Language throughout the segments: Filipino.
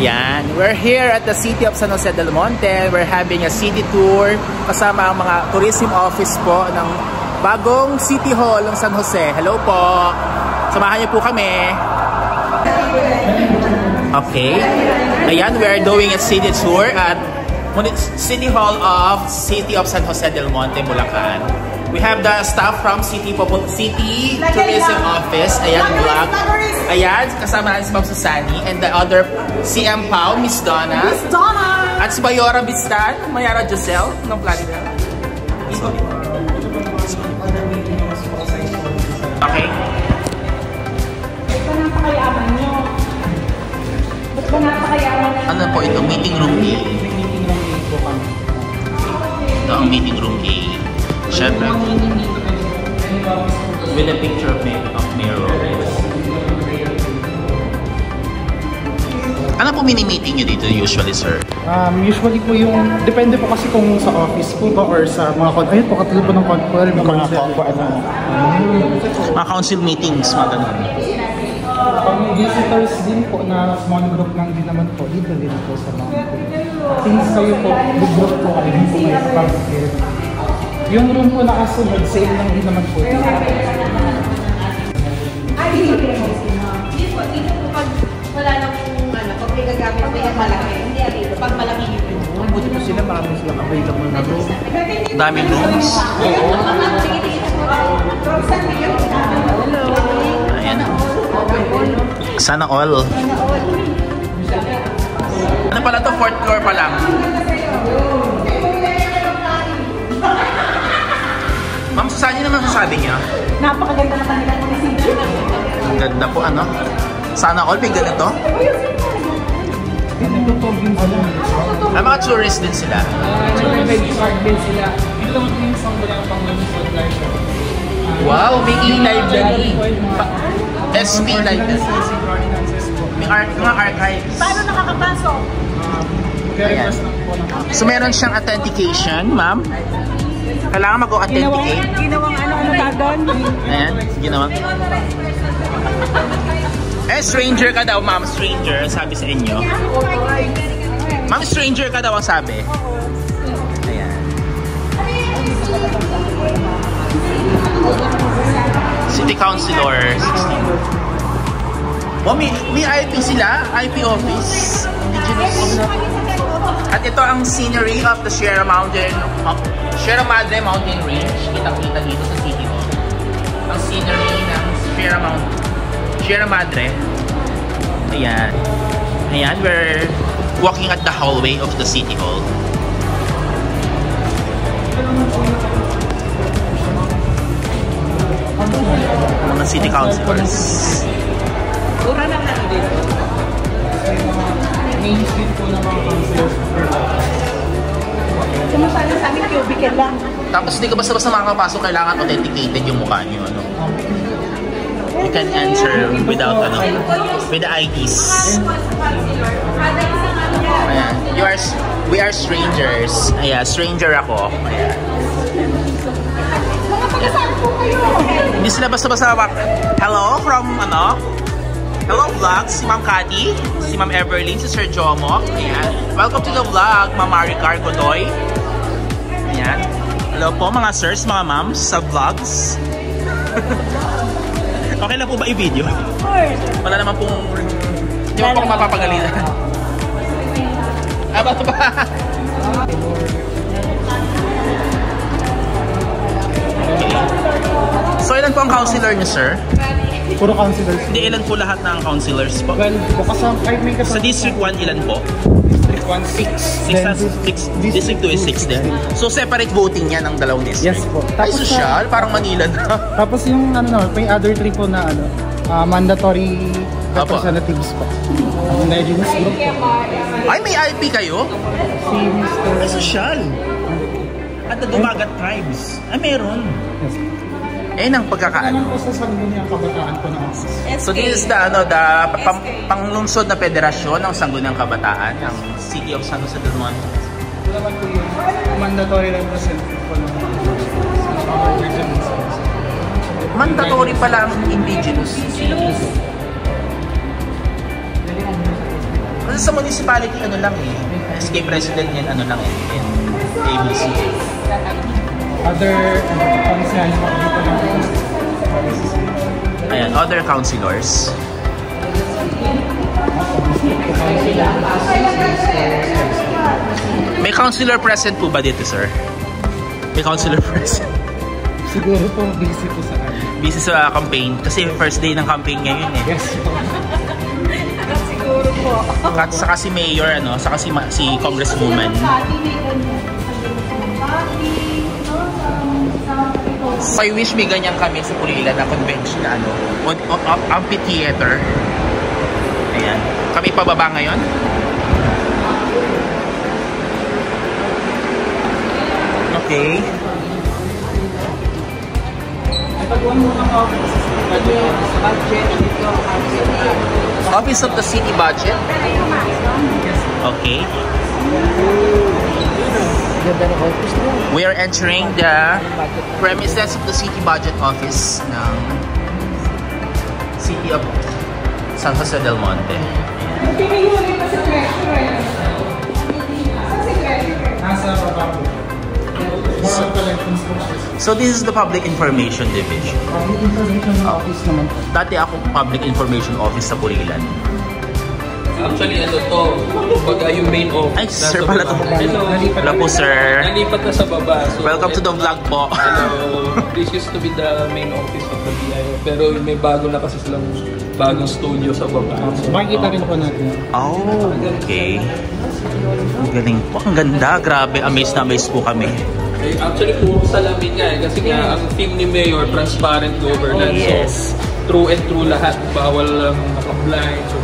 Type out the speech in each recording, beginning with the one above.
Yan, we're here at the City of San Jose del Monte. We're having a city tour kasama ang mga tourism office po ng bagong City Hall ng San Jose. Hello po. Samahan niyo po kami. Okay. Ayan, we are doing a city tour at City Hall of City of San Jose del Monte, Bulacan. We have the staff from City Tourism Office. Ayan, vlog. Ayan, kasama natin si Ma'am Susani and the other CM Pao, Miss Donna. Miss Donna! At si Mayora Bistan, Mayara Giselle ng Plaridel. Okay. Ba't ba napakayaman nyo? Ba't ba napakayaman? Ano po ito? Meeting room A. Ito ang meeting room A. Siyempre. With a picture of Mayor Robles. Ano po mini-meeting nyo dito usually, sir? Usually po yung, depende po kasi kung sa office po ba or sa mga ayun po, katulad po ng council, mga council meetings, mga ganun. Pag may visitors din po na small group lang din naman po, dito din po sa mga since kayo po, big group po kayo, hindi po may public. Yung room po na kasunod, same lang din naman po. Dito po pag wala nang pag may gagamit po yung malaki, hindi dito. Pag malaki yun. Buti po sila, marami silang available na room. Daming rooms. Oo. Hello. Ayan. Sana all. Ano pala to? 4th floor pa lang. Ma'am Susani naman sasabi niya. Napakaganda na kanilang procedure. Ang ganda po, ano? Sana all, may ganito. Ito po yung Ang mga tourist din sila. benchmark din sila. Ito lang yung isang walang pang-lumusod live. Wow, may e-library. SP library. May mga archives. Paano nakakapasok? Ayan. So meron siyang authentication, ma'am. Kailangan mag-authenticate. Ginawang ano ka doon? Ayan, ginawa. Stranger ka daw, ma'am. Stranger, sabi sa inyo. Ma'am, stranger ka daw ang sabi. Ayan. City Councilor 16. Oh, may IP sila. IP office. Indigenous. At ito ang scenery of the Sierra Madre Mountain Range. Kitang-kita dito sa City Hall. Ang scenery ng Sierra Madre. Ayan. Ayan, we're walking at the hallway of the City Hall. Mga city councilors. Ura lang natin dito. Main street po ng mga councilors. Sumasali sa amin, cubicle lang. Tapos hindi ka basta-basta makakapasok, kailangan authenticated yung mukha nyo. Ano? You can enter without with the IDs. Ayan. We are strangers. Ayan, stranger ako. Ayan. Hindi sila basta-basta hello from hello vlog, si Ma'am Cathy, si Ma'am Everlyn, si Sir Jomo. Ayan. Welcome to the vlog, Ma'am Maricar Godoy. Ayan. Hello po mga sirs, mga ma'ams sa vlogs. Okay lang po ba i-video? Wala naman pong hindi mo pong mapapagalitan. Ba? Okay. So ilan po ang councilor niyo, sir? Puro councilors. Hindi, ilan po lahat ng councilors po? Well, Sa District 1, ilan po? District 1, 6. District 2 is 6 din. So separate voting yan ng dalawang district? Yes po. Ay, social? Parang Manila na. Tapos yung may other three po na mandatory representatives po. Ang Indigenous group po. Ay, may IP kayo? Si Mr. Ay, social. At the Dumagat Tribes. Ay, meron. Yes. Ang pagkakaano. Ano po sa Sangguniang Kabataan po ng office? So this is the panglungsod na federasyon ng Sangguniang Kabataan ng City of San Jose del Monte. Ito naman po yung mandatory representative po ng Mandatory pala ang indigenous cities. Kasi sa municipality, ano lang eh. SK President yan, ano lang eh. ABC. Other councilors po dito ng Ayan, other councilors. May councilor present po ba dito, sir? May councilor present. Siguro po busy po sa kanya. Busy sa campaign. Kasi first day ng campaign ngayon eh. Yes po. Siguro po. Saka si Mayor, ano? Saka si Congresswoman. So I wish may ganyan kami sa Pulilan na convention na ano, amphitheater. Ayan. Kami pababa ngayon. Okay. Office of the City Budget. Okay. We are entering the premises of the City Budget Office ng City of San Jose del Monte. Nasa baba po. So this is the Public Information Division. Public Information Office naman po. Dati ako Public Information Office sa Pulilan. Actually, ano to, pag yung main office. Ay, sir pala to. Hello. Hello po, sir. Nalipat na sa baba. So, Welcome to the vlog po. Hello. This used to be the main office of the BIO. Pero may bago na kasi silang bagong studio sa baba. So, Makikita rin po natin. Oh, okay. Ang galing po. Ang ganda. Grabe. Amazed na amazed po kami. Actually, puro salamin nga eh. Kasi nga, ang team ni Mayor, transparent governance. Oh, yes. So, true and true lahat. Bawal naka-blind. So,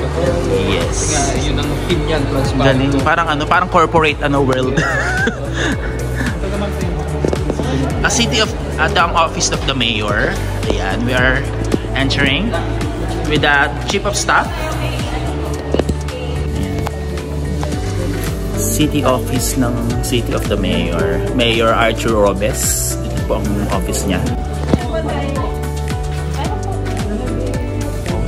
Yes. nga, yun ang team yan, transparent. Galing. Parang ano, parang corporate world. A city of the office of the mayor. Ayan, we are entering with the chief of staff. City office ng City of the Mayor. Mayor Arthur Robes. Ito po ang office niya.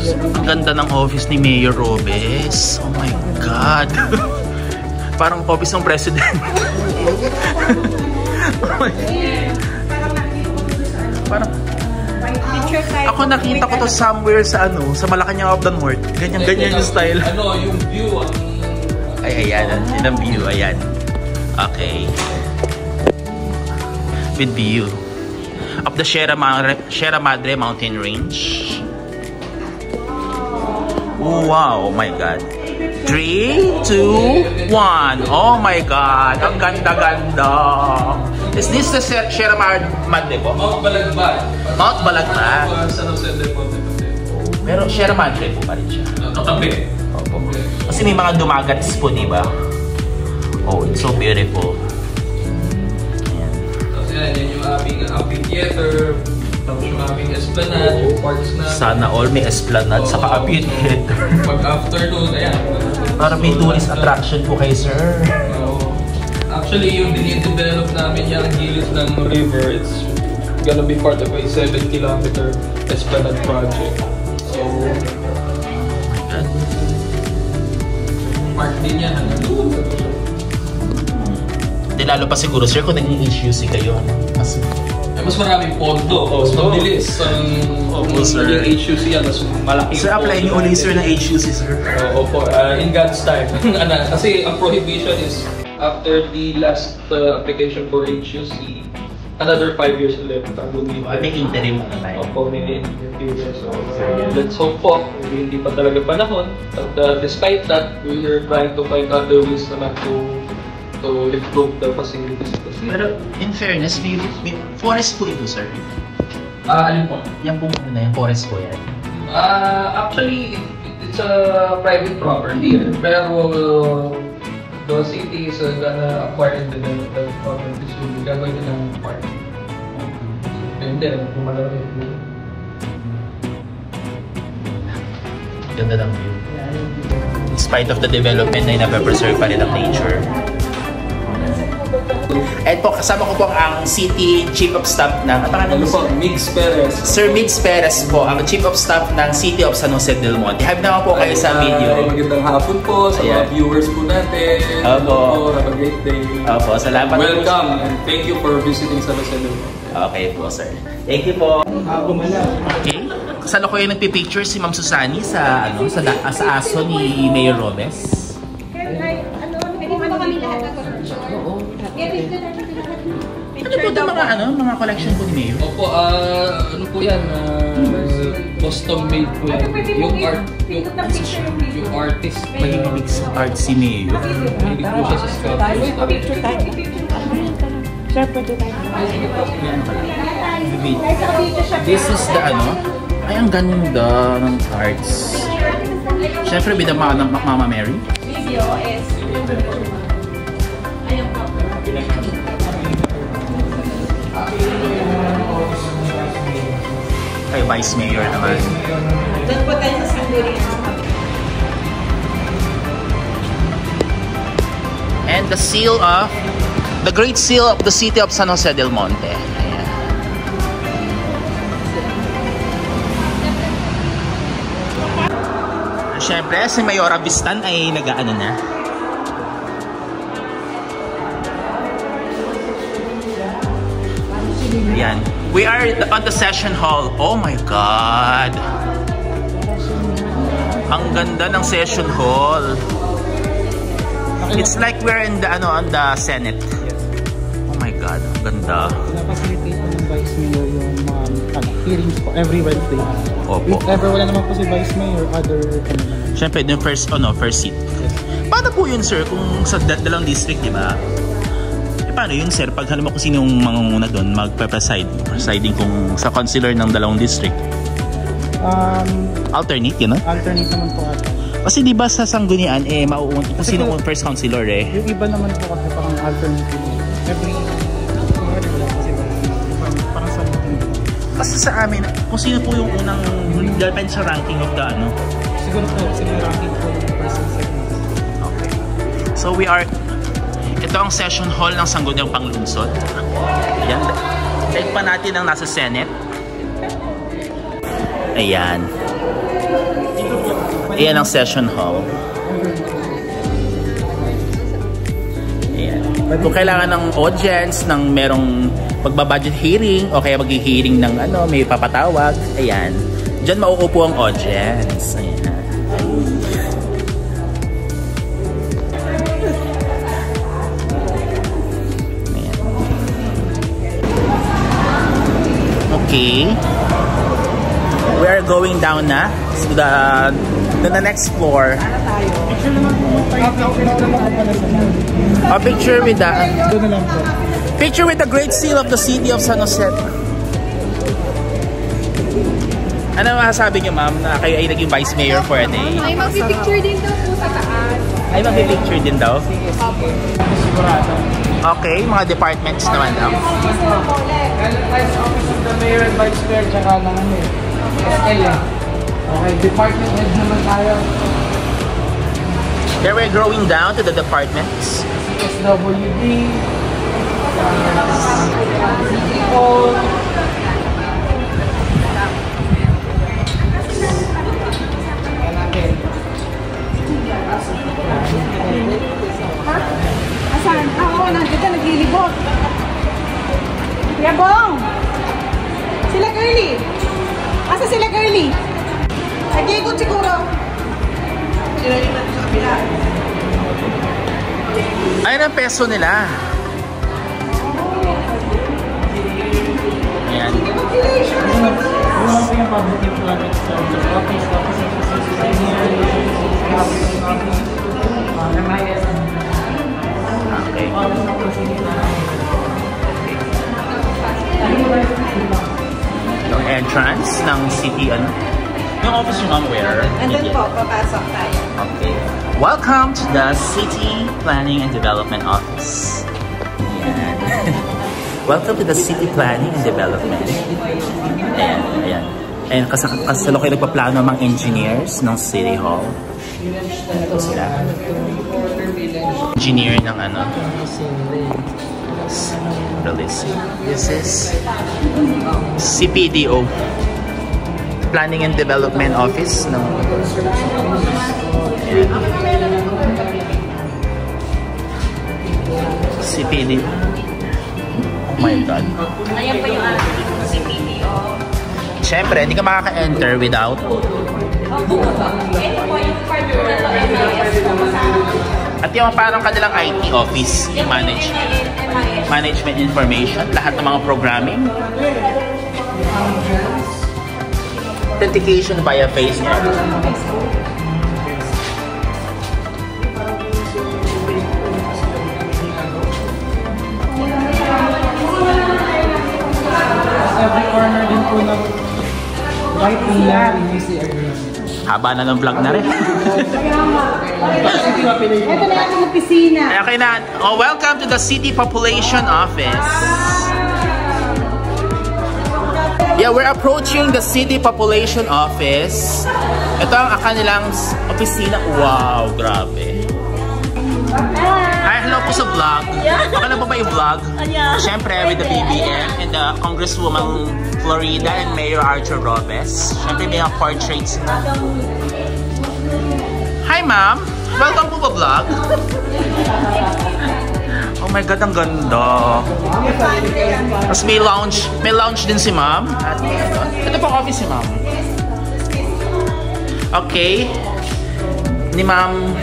Ang ganda ng office ni Mayor Robes. Oh my God. Parang office ng president. Parang ako nakita ko to somewhere sa ano, sa Malacanang of the North. Ganyan yung style. Ano, yung view ang Ay, ayan. Yun ang view. Ayan. Okay. With view of the Sierra Madre Mountain Range. Wow. Oh my God. 3, 2, 1. Oh my God. Ang ganda-ganda. Is this the Sierra Madre po? Mount Balagbat. Mount Balagbat. San Jose del Monte. Pero Sierra Madre po pa rin siya. Katabi. Opo. Kasi may mga dumagats po, di ba? Oh, it's so beautiful. Ayan. Tapos yan yung aming amphitheater. Tapos yung aming esplanade, yung parks na. Sana all may esplanade sa amphitheater. Pag afternoon, ayan. Para may tourist attraction po kay sir. Actually, yung dinidevelop namin yung gilid ng river, it's gonna be part of a 7-kilometer esplanade project. So, part din yan hanggang doon. Di lalo pa siguro sir kung naging HUC kayo. Mas maraming pondo, mas mabilis. Opo, sir. Naging HUC yan, mas malaki. Sir, apply niyo ulit sir ng HUC sir. Opo, in God's time. Kasi ang prohibition is after the last application for HUC, another 5 years left. May interim na tayo. Opo, may interview. So, let's hope po. Hindi pa talaga panahon. But despite that, we are trying to find other ways naman to improve the facilities. Pero in fairness, may forest po ito sir. Alin po? Yan po muna, yung forest po yan. Actually, it's a private property. Pero the city is gonna acquire and develop the property. So, gagawin din ng park. And then, pumalawin yung Ganda ng view. In spite of the development na inapreserve pa rin ang nature. And po, kasama ko po ang City Chief of Staff ng... Ano po? Migs Perez. Sir Migs Perez po, ang Chief of Staff ng City of San Jose del Monte. Have naman po kayo sa video. Magandang hapon po sa mga viewers po natin. Opo. Have a great day. Opo, salamat. Welcome and thank you for visiting San Jose del Monte. Okay po, sir. Thank you po. Okay. Kasano ko yung nagpipicture si Ma'am Susani sa aso ni Mayor Robes? Ano po ito mga collection po ni Mayor? Opo, ano po yan? Custom made po yan. Yung artist. Mahilig sa art si Mayor. Mahilig po siya sa sculpture. This is the ay ang ganda ng arts. Siyempre, bidama ng Mama Mary. Kay Vice Mayor naman. Doon po tayo sa Sanggunian. And the seal of the Great Seal of the City of San Jose del Monte. Ayan. Siyempre, si Mayor Abistan ay nag-ano na. Ayan. We are on the session hall. Oh my God! Ang ganda ng session hall. It's like we're in the on the Senate. Oh my God, ang ganda. Pinapacilitate po ng Vice Mayor yung mga hearings po every Wednesday. Opo. If ever wala naman po si Vice Mayor, other Siyempre, yung first seat. Paano po yun, sir, kung sa dalang district, di ba? Paano yun, sir? Pag halimbawa kung sinong mangunguna doon, presiding kung sa councilor ng dalawang district? Alternate, yun, no? Alternate naman po ata. Kasi di ba sa Sanggunian, mauunod kung sino ang first councilor, Yung iba naman po kasi parang alternate yun. Every parang sa kasi sa amin, kung sino po yung unang depend sa ranking of the siguro po, sino yung ranking po ng person second. Okay. So ito ang session hall ng Sangguniang Panglungsod. Ayan. Like pa natin ang nasa Senate. Ayan. Ayan ang session hall. Ayan. Kung kailangan ng audience, ng merong pagbabudget hearing, o kaya mag-hearing ng may papatawag, ayan. Diyan mauupo ang audience. Ayan. Ayan. Okay. We are going down na to the next floor. Picture with the picture with the Great Seal of the City of San Jose. Ano masasabi niyo, ma'am, na kayo ay naging Vice Mayor for a day? Ay, mag-picture din daw po sa taas. Ay, mag-picture din daw? Sigurado. Okay, mga departments naman daw. Vice Office of the Mayor and Vice Mayor, tsaka lang Okay, department head naman tayo. Here we're going down to the departments. SWD, CEO, Asan? Oo, nandito naglilibot. Kuya Bong! Sila Girlie! Asa sila Girlie? Nag-iikot siguro. Sila yung natin sa kapila. Ayun ang peso nila. Ayan. Yung public employment office of Okay. Yung entrance ng city, yung office yung where? Andun po, papasok tayo. Okay. Welcome to the City Planning and Development Office. Ayan. Welcome to the City Planning and Development. Ayan, ayan. Ayan, kasalo kayo nagpaplano ng mga engineers ng City Hall. Ito sila. Engineer ng Details. Release. This is CPDO. Planning and Development Office. No? CPDO. Oh my God. Ayan pa yung CPDO. Siyempre, hindi ka makaka-enter without. Ito po yung part na ito, MIS. At yung parang kanilang IT office, yung management information, lahat ng mga programming. Authentication via Facebook. Every corner din po ng right niya, easy agreement. Haba na ng vlog na rin. Ito na yung opisina. Okay na. Oh, welcome to the City Population Office. Yeah, we're approaching the City Population Office. Ito ang kanilang opisina. Wow, grabe. Hi, hello po sa vlog. Okay na ba yung vlog? Siyempre, with the BBM and the Congresswoman Florida and Mayor Archer Robes. Siyempre, may mga portraits na. Hi, ma'am. Welcome po ba vlog? Oh my God, ang ganda. Tapos may lounge din si ma'am. Ito po office si ma'am. Okay. Ni ma'am.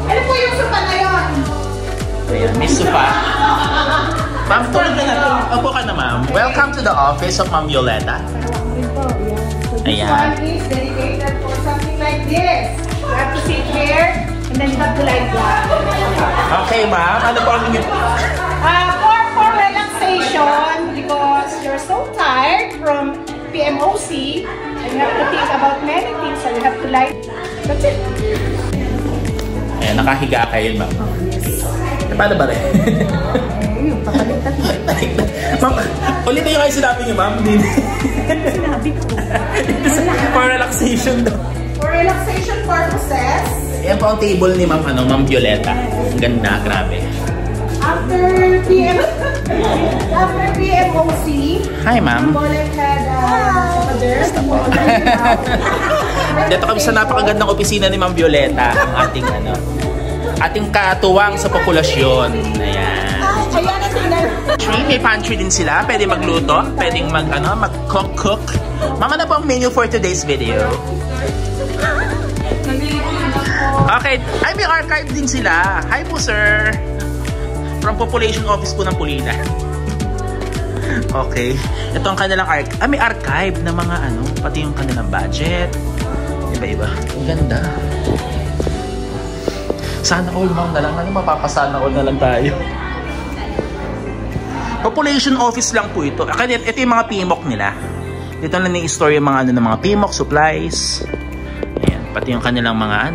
Ano po yung sopa na yun? Ayan, may sopa. Ma'am, tulad ka na. Opo ka na, ma'am. Welcome to the office of Ma'am Violeta. Ayan. This one is dedicated for something like this. You have to sit here and then you have to lie down. Okay, ma'am. Ano po ang inyong... For relaxation, because you're so tired from PMOC, and you have to think about many things, so you have to lie. That's it. Ayan, nakahiga kayo, ma'am. Paano ba rin? Ma'am, ulit yung kayo sinabi niyo, ma'am. Sinabi ko. For relaxation daw. For relaxation purposes, Yan po ang table ni ma'am, Ma'am Violeta. Ganda, grabe. after PMOC, Hi, ma'am. Bolet had Dito kami sa napakagandang opisina ni Ma'am Violeta, ang ating katuwang sa populasyon. Ayan. Ayan na tingnan. May pantry din sila, pwede magluto, pwedeng mag-cook. Mama na po ang menu for today's video. Okay, ay may archive din sila. Hi po sir. From Population Office po ng Pulina. Okay, ito ang kanilang may archive na mga pati yung kanilang budget. Iba-iba. Ang ganda. Sana all ma'am na lang. Mapapasana all na lang tayo. Population Office lang po ito. Ito yung mga PMOC nila. Dito na ni-store yung mga ng mga PMOC supplies. Ayan, pati yung kanilang mga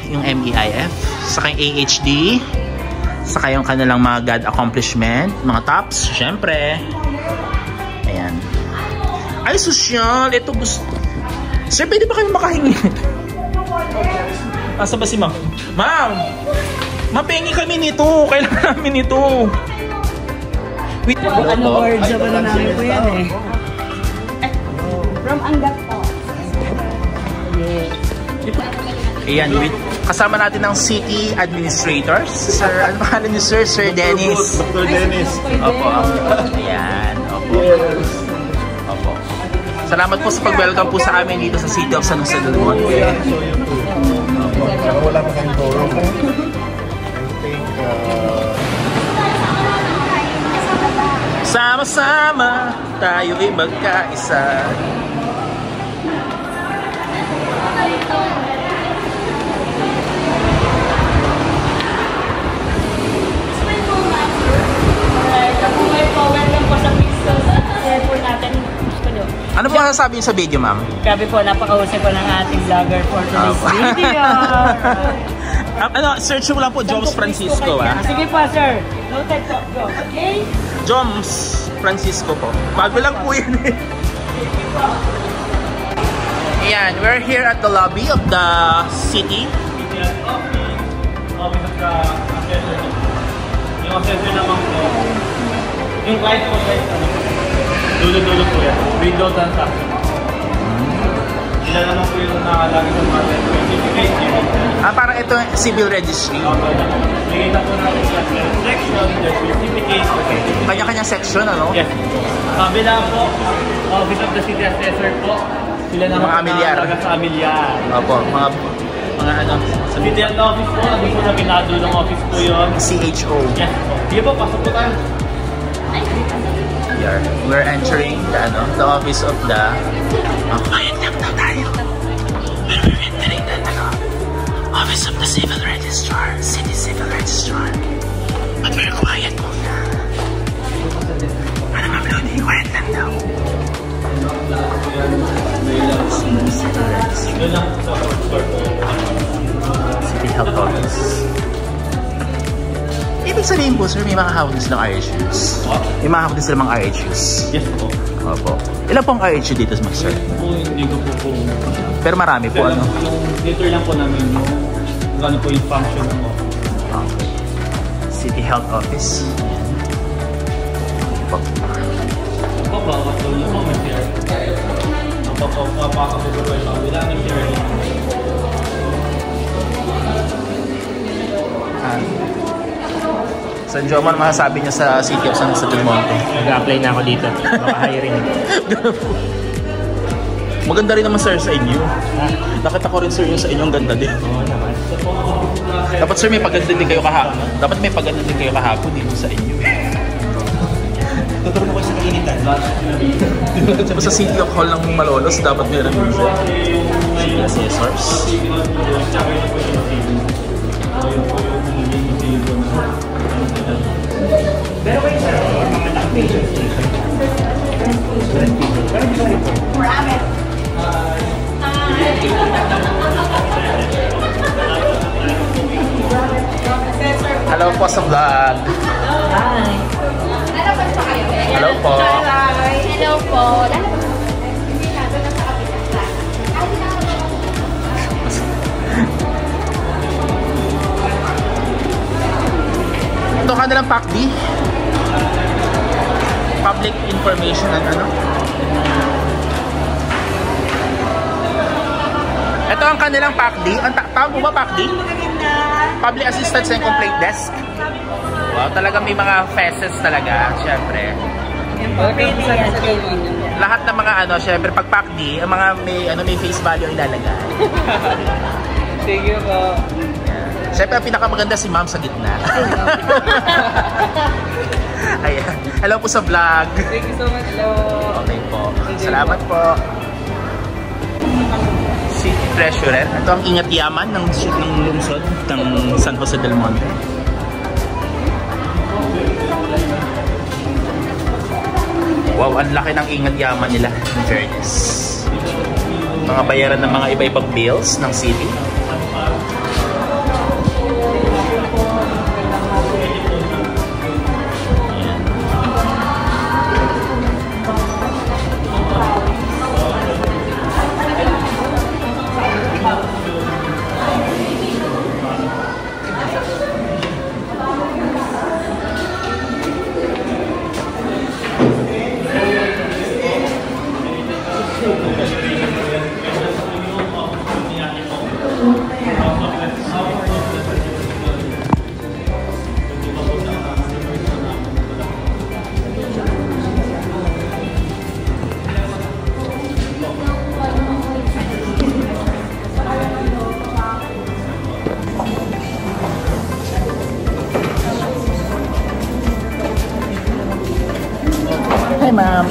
yung MEIF, saka yung AHD, saka yung kanilang mga God accomplishment, mga tops, syempre. Ayan. Ay, sosyal. Ito gusto. Sir, pwede ba kayo makahingi? Asa ba si ma'am? Ma'am! Mapengi kami nito. Kailangan namin nito. Wait, Word sa ba namin po yan eh. From Angat to. Ayan, kasama natin ang city administrators. Sir, ano pangalan niyo sir? Sir Dennis. Dr. Dennis. Opo. Ayan. Opo. Opo. Salamat po sa pag-welcome po sa amin dito sa City of San Jose del Monte. Wala pa kayong toro. Sama-sama tayo'y magkaisa. Ano po masasabi niyo sa video, ma'am? Grabe po, napakahusay po ng ating vlogger for today's video. Search mo lang po, Joms Francisco, Sige po, sir. Noted po. Go. Okay? Joms Francisco po. Bago lang po yan eh. Ayan, we're here at the lobby of the city. yung assessor naman po, yung client po guys, dulo-dulo po yan. Window transaction. Sila naman po yung nakalagi sa mga certificate. Parang ito civil registry. Nakikita po natin sa section, there's certificate. Kanya-kanya section, ano? Yes. Kabila po, Office of the City Assessor po. Sila naman Mga amilyar. sa amilyar. Opo, mga ano, City at office po, ano po na pinadulong office po yun. CHO. Yes po. Sige po, pasok po tayo. Here, we're entering the office of the... Quiet lang daw tayo. We're entering the office of the civil registrar, city civil registrar. But we're quiet muna. Ano Ma'am Lodi? Quiet lang daw. City civil registrar. City health office. Ibig sabihin po, sir, may makahawak din silang RHUs. May makahawak din silang mga RHUs. Yes po. Opo. Ilan pong RHU dito, sir? Hindi ko po. Pero marami po, ano? Yung dito lang po namin yung ano po yung function ng office. Okay. City Health Office. Bawat po yung mga share. Ang papakabugay pa. Wala nang share. San Jomar, masasabi niya sa City of San Del Monte. Nag-apply na ako dito. Baka hiring. Maganda rin naman, sir, sa inyo. Nakita ko rin, sir, yung sa inyo ang ganda din. Oo naman. Dapat, sir, may paganda din kayo kahapon. Dapat may paganda din kayo kahapon dito sa inyo. Totoo na kayo sa kainitan. Diba sa City of Hall ng Malolos, dapat meron din, sir. City Assessors. Pero kayo sir, mga taxation station. Hello po sa vlog. Hi. Hello po. Hello po. Ito kanilang PACD. Public Information and ano. Ito ang kanilang PACD. Ang tawag mo ba PACD? Public Assistance and Complaint Desk. Wow, talaga may mga faces talaga, syempre. Lahat ng mga ano, syempre pag PACD, ang mga may face value ilalagay. Thank you po. Siyempre, ang pinakamaganda si Ma'am sa gitna. Ayan. Hello po sa vlog. Thank you so much. Hello. Okay po. Salamat po. City Treasurer. Ito ang ingat yaman ng lungsod ng San Jose del Monte. Wow, ang laki ng ingat yaman nila. In fairness. Mga bayaran ng mga iba-ibang bills ng city. Hi, ma'am.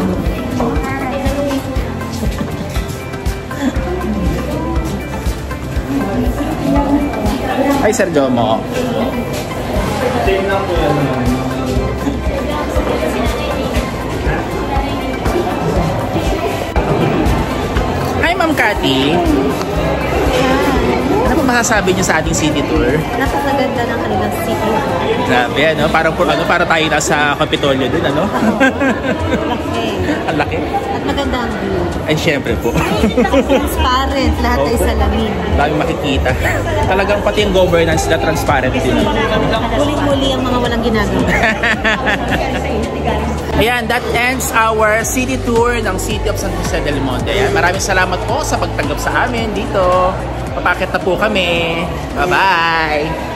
Hi, Sir Jomo. Same lang po yan. Hi, Ma'am Cathy. Ano po po masasabi niyo sa ating city tour? Napakaganda ng kanilang city. Grabe, ano? Para tayo nasa Kapitolyo din, ano? Laki. Ang laki. At maganda ang view. Ay, syempre po. Transparent. Lahat ay salamin. Daming makikita. Talagang pati yung governance na transparent din. Huling-huli ang mga walang ginagawa. Ayan, that ends our city tour ng City of San Jose del Monte. Ayan, maraming salamat po sa pagtanggap sa amin dito. Papakit na po kami. Bye-bye!